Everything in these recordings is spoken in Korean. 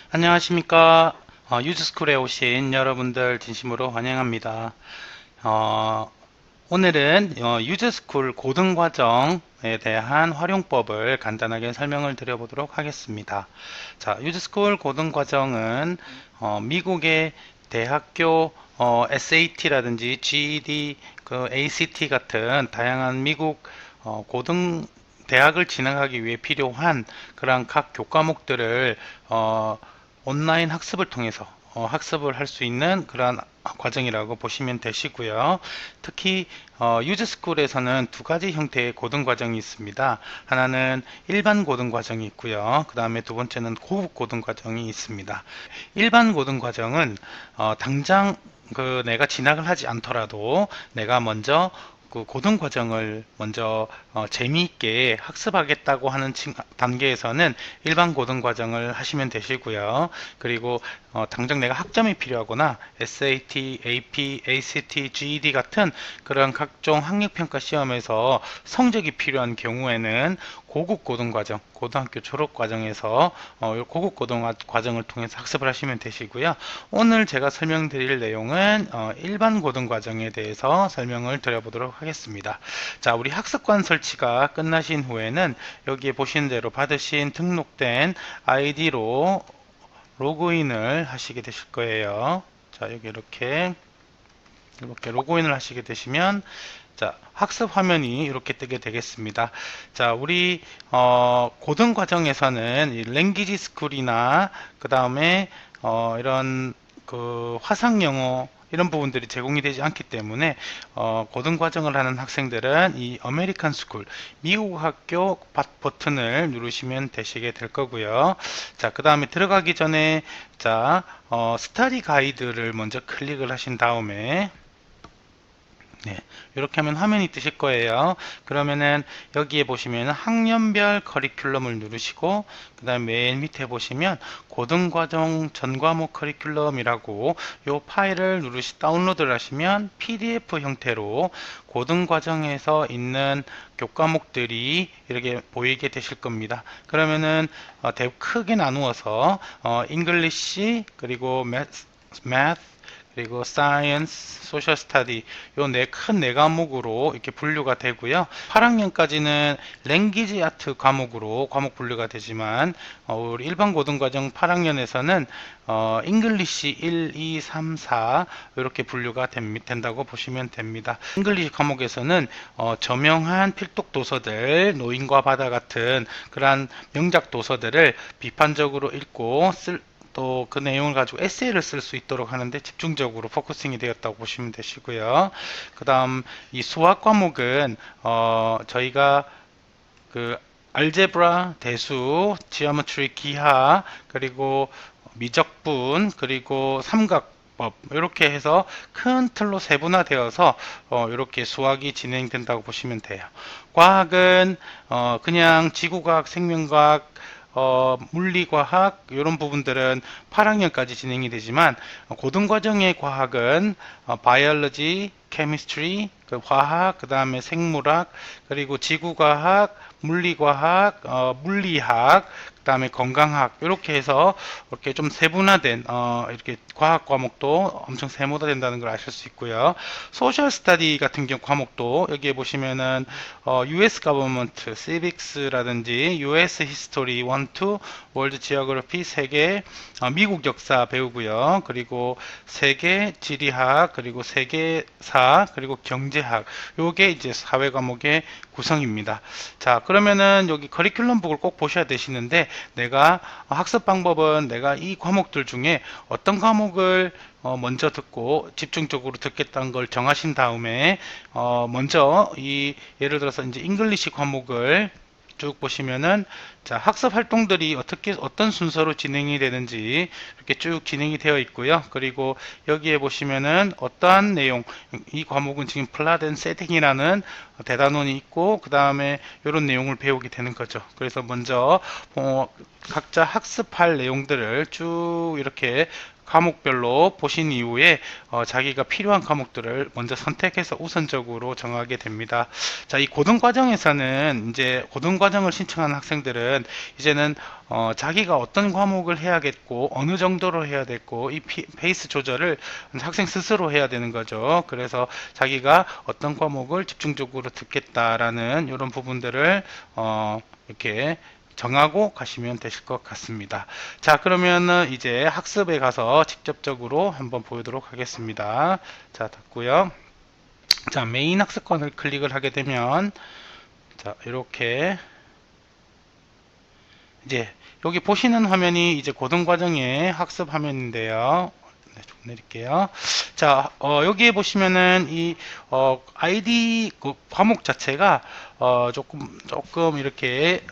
안녕하십니까. 유즈스쿨에 오신 여러분들 진심으로 환영합니다. 어, 오늘은 유즈스쿨 고등과정에 대한 활용법을 간단하게 설명을 드려보도록 하겠습니다. 자, 유즈스쿨 고등과정은 미국의 대학교 SAT라든지 GED, ACT 같은 다양한 미국 고등 대학을 진학하기 위해 필요한 그런 각 교과목들을 온라인 학습을 통해서 학습을 할 수 있는 그러한 과정이라고 보시면 되시고요. 특히 유즈스쿨에서는 두 가지 형태의 고등과정이 있습니다. 하나는 일반 고등과정이 있고요. 그 다음에 두 번째는 고급 고등과정이 있습니다. 일반 고등과정은 당장 내가 진학을 하지 않더라도 내가 먼저 그 고등 과정을 먼저 재미있게 학습하겠다고 하는 단계에서는 일반 고등 과정을 하시면 되시고요. 그리고 당장 내가 학점이 필요하거나 SAT, AP, ACT, GED 같은 그런 각종 학력평가 시험에서 성적이 필요한 경우에는 고급 고등 과정, 고등학교 졸업 과정에서 고급 고등 과정을 통해서 학습을 하시면 되시고요. 오늘 제가 설명드릴 내용은 일반 고등 과정에 대해서 설명을 드려보도록 하겠습니다. 자, 우리 학습관 설치가 끝나신 후에는 여기에 보시는 대로 받으신 등록된 아이디로 로그인을 하시게 되실 거예요. 자, 여기 이렇게 로그인을 하시게 되시면 자, 학습 화면이 이렇게 뜨게 되겠습니다. 자, 우리 고등 과정에서는 이 랭귀지 스쿨이나 그 다음에 이런 그 화상 영어 이런 부분들이 제공이 되지 않기 때문에 고등 과정을 하는 학생들은 이 아메리칸 스쿨 미국 학교 버튼을 누르시면 되시게 될 거고요. 자, 그 다음에 들어가기 전에 자, 스터디 가이드를 먼저 클릭을 하신 다음에 네, 이렇게 하면 화면이 뜨실 거예요. 그러면은 여기에 보시면 학년별 커리큘럼을 누르시고 그 다음 맨 밑에 보시면 고등과정 전과목 커리큘럼이라고 요 파일을 다운로드를 하시면 PDF 형태로 고등과정에서 있는 교과목들이 이렇게 보이게 되실 겁니다. 그러면은 크게 나누어서 English 그리고 Math 그리고 사이언스, 소셜 스터디 요 큰 네 과목으로 이렇게 분류가 되고요. 8학년까지는 랭귀지 아트 과목으로 과목 분류가 되지만 우리 일반 고등과정 8학년에서는 잉글리시 1, 2, 3, 4 이렇게 분류가 된다고 보시면 됩니다. 잉글리시 과목에서는 저명한 필독 도서들, 노인과 바다 같은 그러한 명작 도서들을 비판적으로 읽고 또 그 내용을 가지고 에세이를 쓸 수 있도록 하는데 집중적으로 포커싱이 되었다고 보시면 되시고요. 그 다음 이 수학 과목은 저희가 그 알제브라, 대수, 지오메트리 기하, 그리고 미적분, 그리고 삼각법 이렇게 해서 큰 틀로 세분화되어서 이렇게 수학이 진행된다고 보시면 돼요. 과학은 그냥 지구과학, 생명과학, 물리과학 이런 부분들은 8학년까지 진행이 되지만 고등과정의 과학은 바이올로지, 케미스트리, 그 화학, 그 다음에 생물학, 그리고 지구과학, 물리과학, 물리학, 그 다음에 건강학 이렇게 해서 이렇게 좀 세분화된 이렇게 과학 과목도 엄청 세분화된다는 걸 아실 수 있고요. 소셜 스터디 같은 경우 과목도 여기에 보시면은 US Government, Civics라든지 US History 1, 2, World Geography 세계 미국 역사 배우고요. 그리고 세계 지리학, 그리고 세계사, 그리고 경제학 요게 이제 사회 과목의 구성입니다. 자, 그러면은 여기 커리큘럼북을 꼭 보셔야 되시는데 내가 학습 방법은 내가 이 과목들 중에 어떤 과목을 먼저 듣고 집중적으로 듣겠다는 걸 정하신 다음에 먼저 예를 들어서 이제 잉글리시 과목을 쭉 보시면은 자, 학습 활동들이 어떤 순서로 진행이 되는지 이렇게 쭉 진행이 되어 있고요. 그리고 여기에 보시면은 어떠한 내용, 이 과목은 지금 플라덴 세팅이라는 대단원이 있고 그 다음에 이런 내용을 배우게 되는 거죠. 그래서 먼저 각자 학습할 내용들을 쭉 이렇게 과목별로 보신 이후에 자기가 필요한 과목들을 먼저 선택해서 우선적으로 정하게 됩니다. 자, 이 고등과정에서는 이제 고등과정을 신청하는 학생들은 이제는 자기가 어떤 과목을 해야겠고 어느 정도로 해야 됐고 이 페이스 조절을 학생 스스로 해야 되는 거죠. 그래서 자기가 어떤 과목을 집중적으로 듣겠다라는 이런 부분들을 이렇게 정하고 가시면 되실 것 같습니다. 자, 그러면은 이제 학습에 가서 직접적으로 한번 보도록 하겠습니다. 자, 닫고요. 자, 메인 학습권을 클릭을 하게 되면 자, 이렇게 이제 여기 보시는 화면이 이제 고등과정의 학습 화면인데요. 네, 좀 내릴게요. 자, 여기에 보시면은 이 아이디 그 과목 자체가 조금 이렇게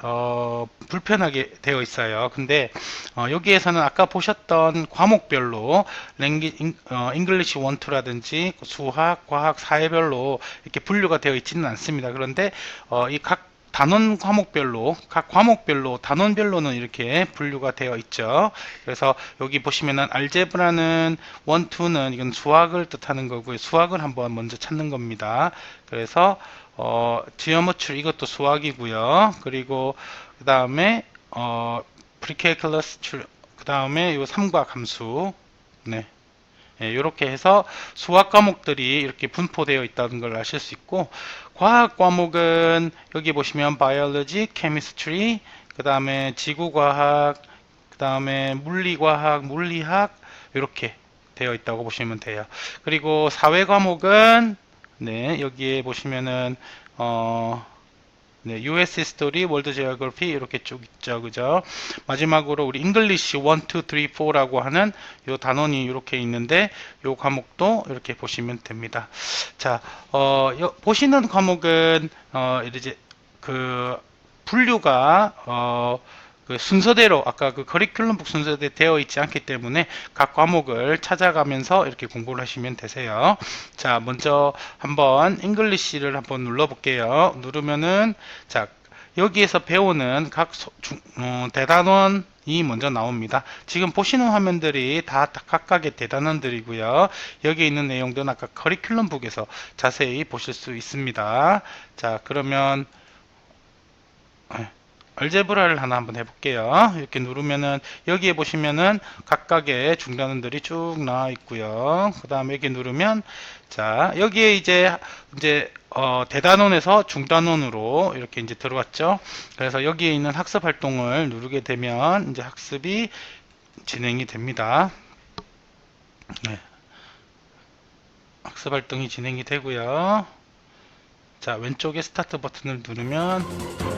불편하게 되어 있어요. 근데 여기에서는 아까 보셨던 과목별로 잉글리시 1, 2라든지 수학, 과학, 사회별로 이렇게 분류가 되어 있지는 않습니다. 그런데 이 단원 과목별로 각 과목별로 단원별로는 이렇게 분류가 되어 있죠. 그래서 여기 보시면은 알제브라는 1, 2는 이건 수학을 뜻하는 거고요. 수학을 한번 먼저 찾는 겁니다. 그래서 지오메트리 이것도 수학이고요. 그리고 그 다음에 프리캘큘러스 그 다음에 요 삼각 함수 네. 이렇게 해서 수학 과목들이 이렇게 분포되어 있다는 걸 아실 수 있고, 과학 과목은 여기 보시면 biology, chemistry, 그 다음에 지구과학, 그 다음에 물리과학, 물리학 이렇게 되어 있다고 보시면 돼요. 그리고 사회 과목은 네, 여기에 보시면은 네, US History, World Geography 이렇게 쭉 있죠, 그죠? 마지막으로 우리 English 1, 2, 3, 4라고 하는 요 단원이 이렇게 있는데 요 과목도 이렇게 보시면 됩니다. 자, 보시는 과목은 이제 그 분류가 그 순서대로 아까 그 커리큘럼북 순서대로 되어 있지 않기 때문에 각 과목을 찾아가면서 이렇게 공부를 하시면 되세요. 자, 먼저 한번 잉글리시를 한번 눌러 볼게요. 누르면은 자, 여기에서 배우는 각 대단원이 먼저 나옵니다. 지금 보시는 화면들이 다 각각의 대단원들이고요. 여기 있는 내용들은 아까 커리큘럼북에서 자세히 보실 수 있습니다. 자, 그러면 알제브라를 하나 한번 해볼게요. 이렇게 누르면은 여기에 보시면은 각각의 중단원들이 쭉 나와 있고요. 그 다음에 여기 누르면 자, 여기에 이제 대단원에서 중단원으로 이렇게 이제 들어왔죠. 그래서 여기에 있는 학습 활동을 누르게 되면 이제 학습이 진행이 됩니다. 네. 학습 활동이 진행이 되고요. 자, 왼쪽에 스타트 버튼을 누르면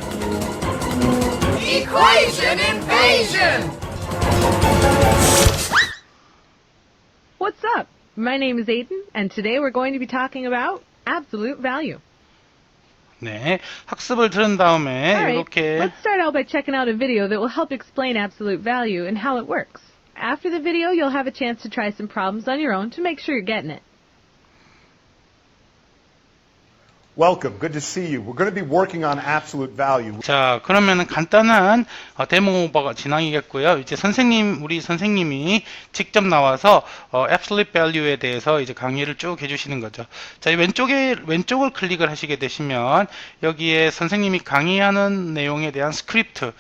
Equation invasion! What's up? My name is Aiden, and today we're going to be talking about absolute value. 네, 학습을 들은 다음에 Alright, 이렇게 let's start out by checking out a video that will help explain absolute value and how it works. After the video, you'll have a chance to try some problems on your own to make sure you're getting it. Welcome. Good to see you. We're going to be working on absolute value. 자, 그러면은 간단한 데모가 진행이겠고요. 이제 우리 선생님이 직접 나와서 absolute value에 대해서 이제 강의를 쭉 해주시는 거죠. 자, 이 왼쪽을 클릭을 하시게 되시면 여기에 선생님이 강의하는 내용에 대한 스크립트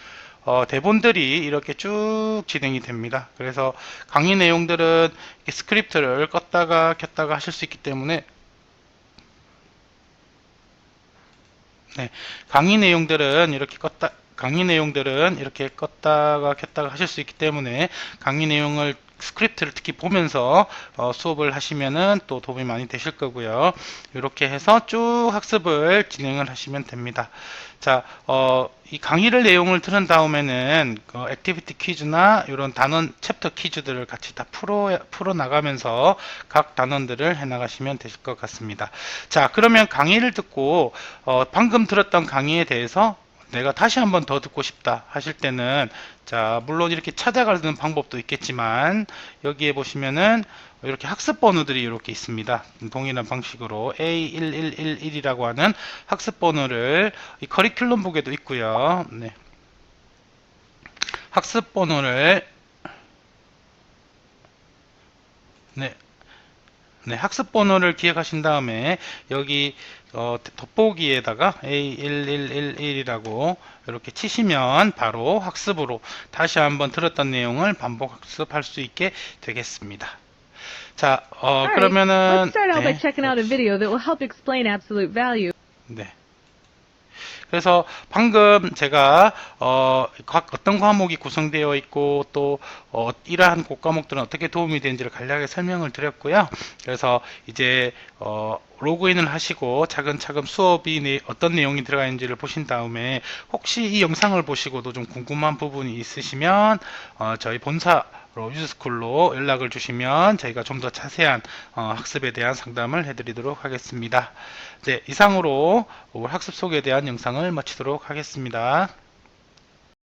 대본들이 이렇게 쭉 진행이 됩니다. 그래서 강의 내용들은 스크립트를 껐다가 켰다가 하실 수 있기 때문에 네, 강의 내용들은 이렇게 껐다가 켰다가 하실 수 있기 때문에 강의 내용을 스크립트를 특히 보면서 수업을 하시면은 또 도움이 많이 되실 거고요. 이렇게 해서 쭉 학습을 진행을 하시면 됩니다. 자, 이 강의를 내용을 들은 다음에는 액티비티 퀴즈나 이런 단원 챕터 퀴즈들을 같이 다 풀어 나가면서 각 단원들을 해 나가시면 되실 것 같습니다. 자, 그러면 강의를 듣고 방금 들었던 강의에 대해서 내가 다시 한번 더 듣고 싶다 하실 때는 자, 물론 이렇게 찾아가는 방법도 있겠지만 여기에 보시면은 이렇게 학습 번호들이 이렇게 있습니다. 동일한 방식으로 A1111이라고 하는 학습 번호를 이 커리큘럼북에도 있고요. 네. 학습 번호를 네, 네, 학습 번호를 기억하신 다음에 여기 돋보기에다가 A1111이라고 이렇게 치시면 바로 학습으로 다시 한번 들었던 내용을 반복 학습할 수 있게 되겠습니다. 자, Alright, 그러면은 let's start out by 네, checking out a video that will help explain absolute value. 네. 그래서 방금 제가 어떤 과목이 구성되어 있고 또 이러한 과목들은 어떻게 도움이 되는지를 간략하게 설명을 드렸고요. 그래서 이제 로그인을 하시고 차근차근 수업이 어떤 내용이 들어가 있는지를 보신 다음에 혹시 이 영상을 보시고도 좀 궁금한 부분이 있으시면 저희 본사 유즈스쿨로 연락을 주시면 저희가 좀 더 자세한 학습에 대한 상담을 해드리도록 하겠습니다. 네, 이상으로 학습 속에 대한 영상을 마치도록 하겠습니다.